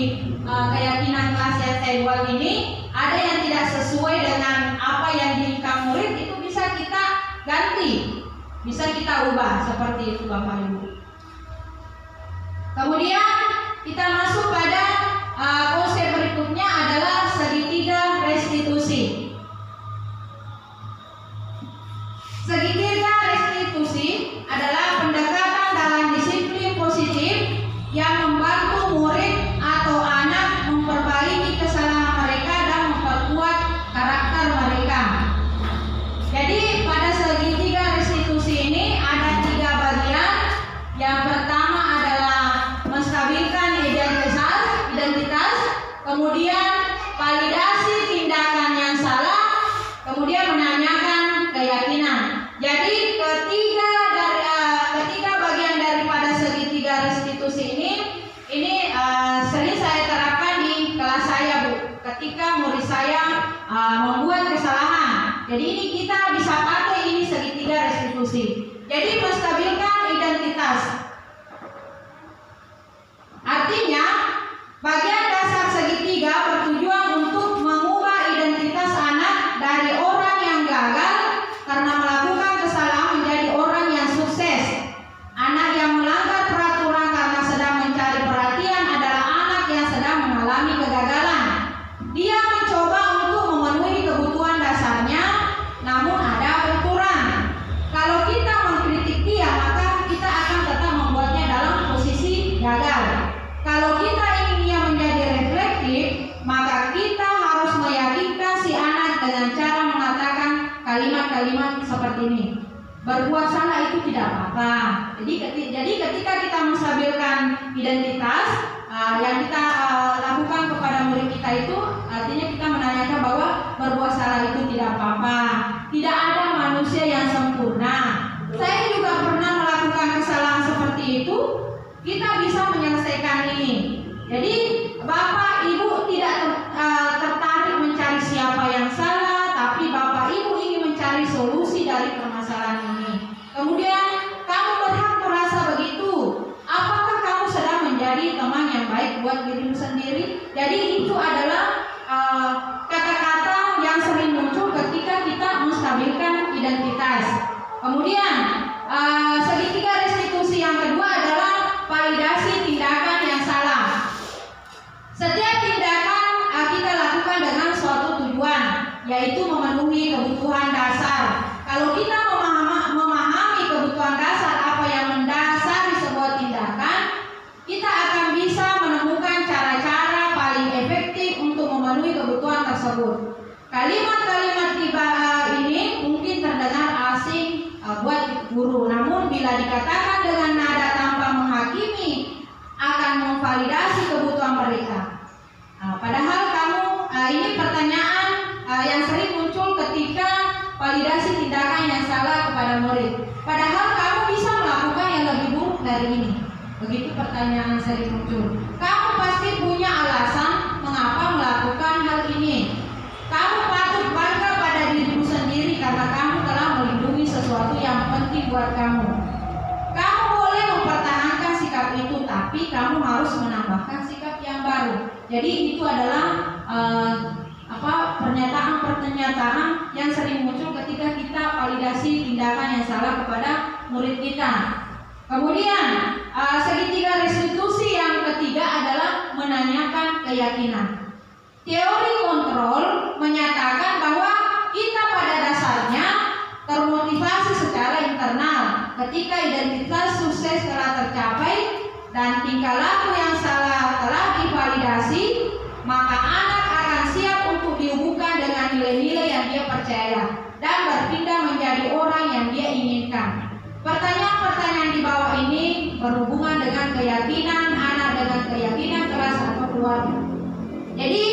keyakinan kelas yang saya buat ini, ada yang tidak sesuai dengan apa yang diinginkan murid, itu bisa kita ganti, bisa kita ubah, seperti itu Bapak Ibu. Kemudian kita masuk pada konsep berikutnya adalah segitiga restitusi. Segitiga restitusi adalah pendekatan dalam disiplin positif yang membantu murid atau anak memperbaiki membuat kesalahan. Jadi ini kita bisa pakai ini segitiga restitusi. Jadi menstabilkan identitas. Artinya bagian dasar segitiga bertujuan untuk mengubah identitas anak dari orang yang gagal karena melakukan kesalahan menjadi orang yang sukses. Anak yang melanggar peraturan karena sedang mencari perhatian adalah anak yang sedang mengalami kegagalan. Dia mencoba untuk memenuhi kebutuhan dasarnya, namun ada benturan. Kalau kita mengkritik dia, maka kita akan tetap membuatnya dalam posisi gagal. Kalau kita ingin dia menjadi reflektif, maka kita harus meyakinkan si anak dengan cara mengatakan kalimat-kalimat seperti ini. Berbuat salah itu tidak apa-apa. Jadi ketika kita menstabilkan identitas yang kita lakukan kepada murid kita itu, artinya kita menanyakan bahwa berbuat salah itu tidak apa-apa. Tidak ada manusia yang sempurna. Saya juga pernah melakukan kesalahan seperti itu. Kita bisa menyelesaikan ini. Jadi Bapak Ibu tidak tertarik mencari siapa yang salah, tapi Bapak Ibu ingin mencari solusi dari permasalahan ini. Kemudian kamu berhak merasa begitu. Apakah kamu sedang menjadi teman yang baik buat dirimu sendiri? Jadi itu adalah kata-kata yang sering muncul ketika kita menstabilkan identitas. Kemudian segitiga restitusi yang kedua adalah validasi tindakan yang salah. Setiap tindakan kita lakukan dengan suatu tujuan, yaitu memenuhi kebutuhan dasar. Kalau kita memahami kebutuhan dasar apa yang mendasari sebuah tindakan, kita akan bisa menemukan cara-cara paling efektif untuk memenuhi kebutuhan tersebut. Kalimat-kalimat tiba ini mungkin terdengar asing buat guru, namun bila dikatakan dengan nada tanpa menghakimi akan memvalidasi kebutuhan mereka. Padahal kamu ini pertanyaan yang sering muncul ketika validasi tindakan yang salah kepada murid. Padahal kamu bisa melakukan yang lebih buruk dari ini. Begitu pertanyaan yang sering muncul. Kamu pasti punya alasan mengapa melakukan hal ini. Kamu patut bangga pada dirimu sendiri karena kamu telah melindungi sesuatu yang penting buat kamu. Kamu boleh mempertahankan sikap itu, tapi kamu harus menambahkan sikap yang baru. Jadi itu adalah pernyataan yang sering muncul ketika kita validasi tindakan yang salah kepada murid kita. Kemudian segitiga restitusi yang ketiga adalah menanyakan keyakinan. Teori kontrol menyatakan bahwa kita pada dasarnya termotivasi secara internal ketika identitas sukses telah tercapai dan tingkah laku yang salah telah divalidasi, maka anak akan siap untuk dihubungkan dengan nilai-nilai yang dia percaya dan berpindah menjadi orang yang dia inginkan. Pertanyaan-pertanyaan di bawah ini berhubungan dengan keyakinan anak dengan keyakinan kelas atau keluarga. Jadi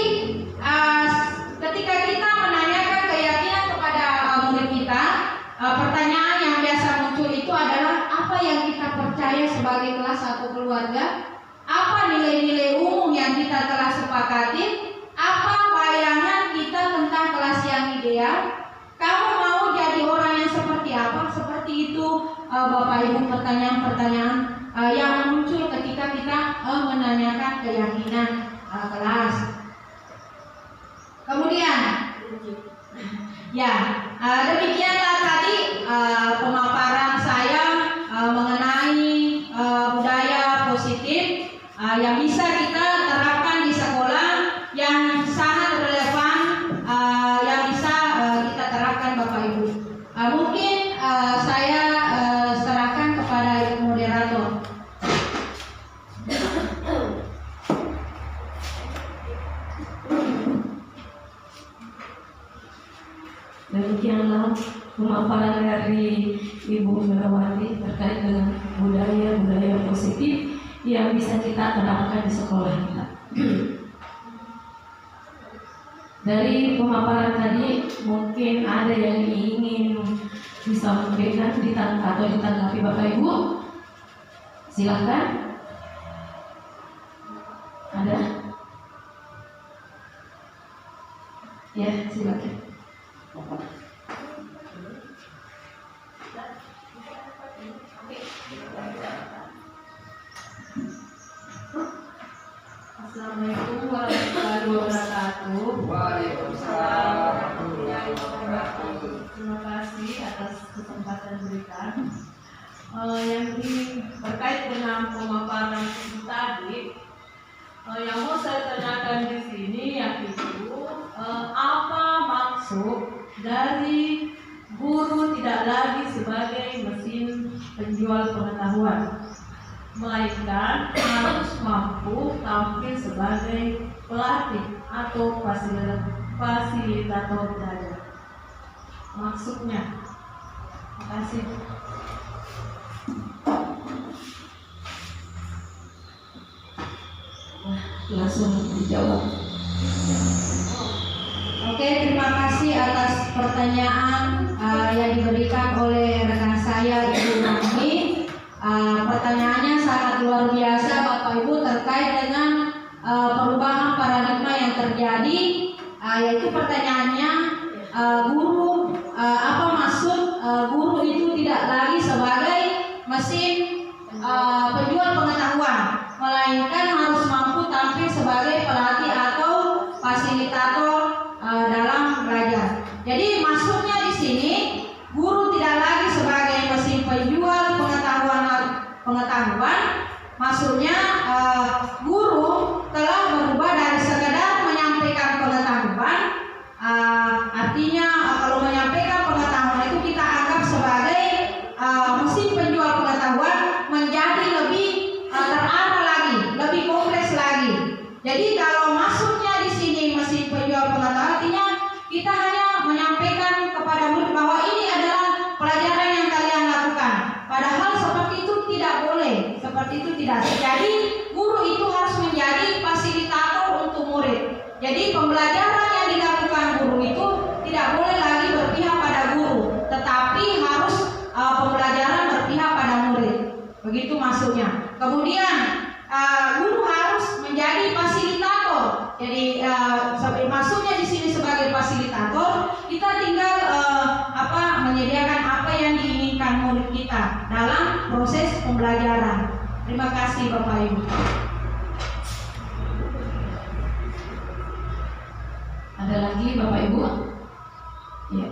ketika kita menanyakan keyakinan kepada murid kita, pertanyaan yang biasa muncul itu adalah apa yang kita percaya sebagai kelas atau keluarga, apa nilai-nilai umum yang kita telah sepakati, apa bayangan kita tentang kelas yang ideal, kamu mau jadi orang yang seperti apa? Seperti itu Bapak Ibu, pertanyaan-pertanyaan yang muncul ketika kita menanyakan keyakinan kelas. Kemudian ya, demikianlah tadi pemaparan saya mengenai budaya positif yang bisa kita terapkan di sekolah, yang sangat relevan, yang bisa kita terapkan Bapak Ibu. Mungkin saya serahkan kepada Ibu moderator. Demikianlah pemaparan dari Ibu Megawati terkait dengan budaya-budaya positif yang bisa kita terapkan di sekolah kita. Dari pemaparan tadi mungkin ada yang ingin disampaikan atau ditanggapi Bapak Ibu. Silakan. Ada? Ya, silakan. Assalamualaikum warahmatullahi wabarakatuh. Waalaikumsalam warahmatullahi wabarakatuh. Terima kasih atas kesempatan berikan. Yang ini terkait dengan pemaparan itu tadi, yang mau saya tanyakan di sini yaitu apa maksud dari guru tidak lagi sebagai mesin penjual pengetahuan, melainkan harus mampu tampil sebagai pelatih atau fasilitator belajar. Maksudnya, terima kasih. Langsung dijawab. Oke, terima kasih atas pertanyaan yang diberikan oleh rekan saya Ibu Mami. Pertanyaannya sangat luar biasa Bapak Ibu terkait dengan perubahan paradigma yang terjadi, yaitu pertanyaannya guru, apa maksud guru itu tidak lagi sebagai mesin penjual pengetahuan, melainkan harus mampu tampil sebagai pelatih atau fasilitator dalam belajar. Jadi maksudnya di sini guru tidak lagi sebagai mesin penjual pengetahuan. Maksudnya guru telah berubah dari sekedar menyampaikan pengetahuan. Artinya kalau menyampaikan pengetahuan itu kita anggap sebagai mesin penjual pengetahuan, menjadi lebih terarah lagi, lebih kompleks lagi. Jadi kalau masuknya di sini mesin penjual pengetahuan, artinya kita hanya menyampaikan kepada murid bahwa ini adalah pelajaran yang kalian lakukan. Padahal seperti itu tidak boleh, seperti itu tidak. Jadi guru itu harus menjadi fasilitator untuk murid. Jadi pembelajaran yang dilakukan guru itu tidak boleh lagi berpihak pada guru, tetapi harus pembelajaran berpihak pada murid. Begitu maksudnya. Kemudian guru harus menjadi fasilitator. Jadi maksudnya di sini sebagai fasilitator, kita tinggal menyediakan apa yang diinginkan murid kita dalam proses pembelajaran. Terima kasih Bapak Ibu. Ada lagi Bapak Ibu? Ya.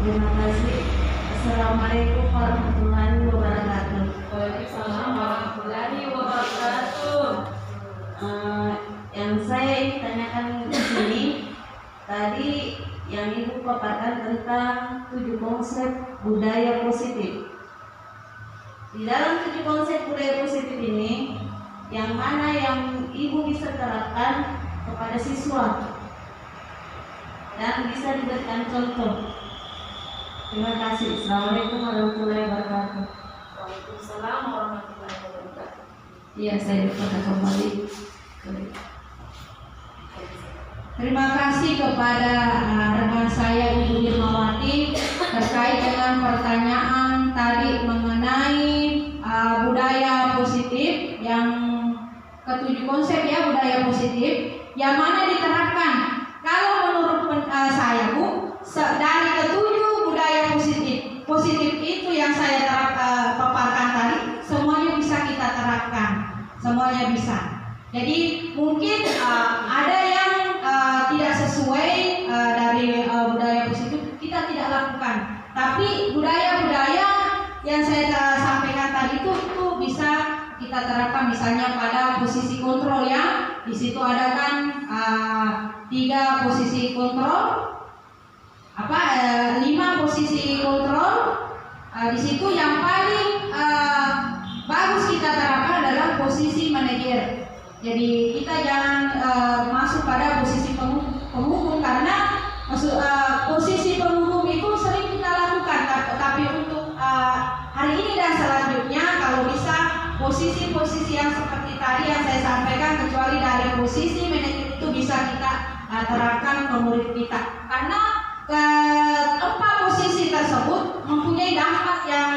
Terima kasih. Assalamualaikum warahmatullahi wabarakatuh. Waalaikumsalam warahmatullahi wabarakatuh. Yang saya ingin tanyakan di sini tadi yang Ibu paparkan tentang 7 konsep budaya positif. Di dalam 7 konsep budaya positif ini, yang mana yang Ibu bisa terapkan kepada siswa dan bisa diberikan contoh? Terima kasih. Assalamualaikum warahmatullahi wabarakatuh. Waalaikumsalam warahmatullahi wabarakatuh. Iya, saya pada kembali. Terima kasih kepada rekan saya Ibu Irmawati terkait dengan pertanyaan tadi mengenai budaya positif, yang ke-7 konsep ya, budaya positif yang mana diterapkan. Kalau menurut saya Bu, dari ke-7 budaya positif itu yang saya paparkan tadi, semuanya bisa kita terapkan, semuanya bisa. Jadi mungkin ada yang tidak sesuai dari budaya positif, kita tidak lakukan. Tapi budaya-budaya yang saya sampaikan tadi itu bisa kita terapkan, misalnya pada posisi kontrol ya. Di situ ada kan 3 posisi kontrol, 5 posisi kontrol. Di situ yang paling bagus kita terapkan adalah posisi manajer. Jadi kita jangan masuk pada posisi penghukum, karena posisi penghukum itu sering kita lakukan. Tapi untuk hari ini dan selanjutnya, kalau bisa posisi-posisi yang seperti tadi yang saya sampaikan, kecuali dari posisi manajer itu bisa kita terapkan ke murid kita, karena keempat posisi tersebut mempunyai dampak yang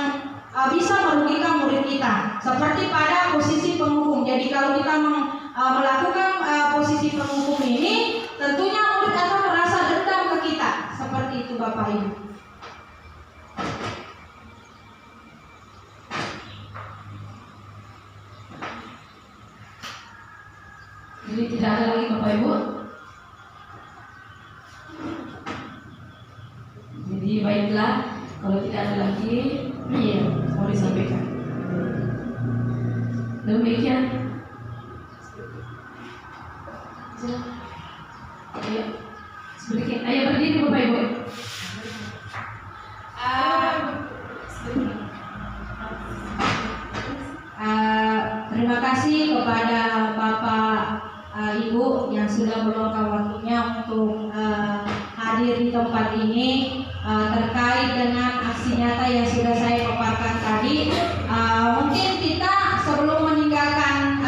bisa merugikan murid kita. Seperti pada posisi penghukum. Jadi kalau kita melakukan posisi penghukum ini, tentunya murid akan merasa dendam ke kita. Seperti itu Bapak Ibu. Jadi tidak ada lagi Bapak Ibu. Jadi baiklah, kalau tidak ada lagi, iya, mau disampaikan. Demikian. Ayo, sedikit. Ayo berdiri Bapak Ibu. Terima kasih kepada Bapak Ibu yang sudah meluangkan waktunya untuk hadir di tempat ini terkait dengan aksi nyata yang sudah saya paparkan tadi. Mungkin kita sebelum meninggalkan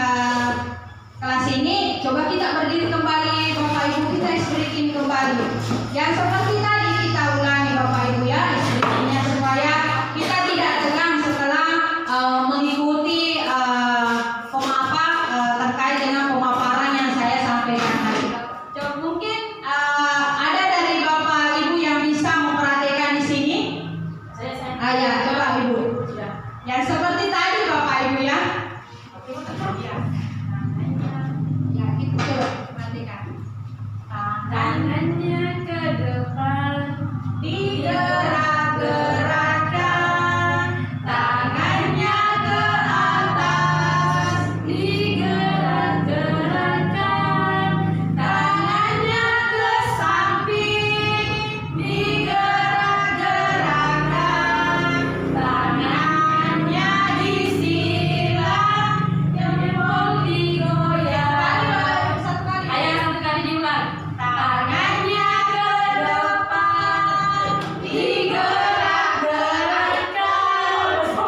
kelas ini, coba kita berdiri kembali Bapak Ibu, kita explikin kembali. Yang seperti tadi kita ulangi Bapak Ibu ya, explikinnya supaya kita tidak tegang setelah mengikuti terkait dengan pemaparan yang saya sampaikan tadi. Mungkin ada dari Bapak Ibu yang bisa memperhatikan di sini. Ya, coba Ibu. Yang seperti tadi Bapak Ibu ya. Ya, itu coba perhatikan. Tangannya ke depan, digerak-gerakkan. Tangannya ke atas, digerak-gerakkan. Tangannya ke samping, digerak-gerakkan. Tangannya disilang, jempol digoyang. Satu kali diulang. Tangannya ke depan, digerak-gerakkan.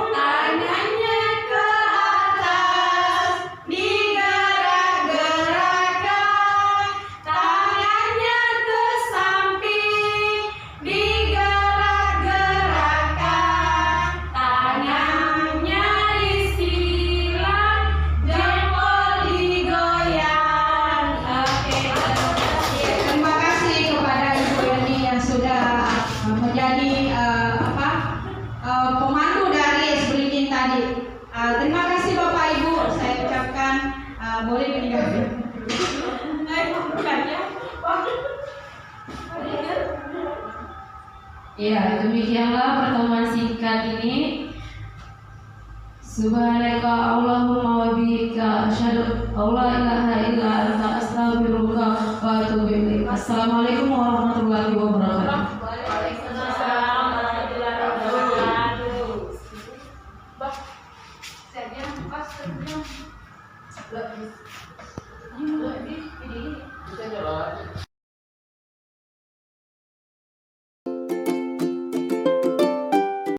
Tangannya ke atas, digerak-gerakkan. Tangannya ke samping, digerak-gerakkan. Tangannya disilang, jempol digoyang. Oke, terima kasih kepada Ibu Yani yang sudah menjadi pemandu dari explain tadi. Terima kasih Bapak Ibu, saya ucapkan boleh meninggalkan. Ya, demikianlah pertemuan singkat ini. Subhanaka Allahumma wa bihamdika asyhadu an la ilaha illa anta astaghfiruka wa atubu ilaik. Assalamualaikum warahmatullahi wabarakatuh. Waalaikumsalam warahmatullahi wabarakatuh. Saya pas Bisa jalan.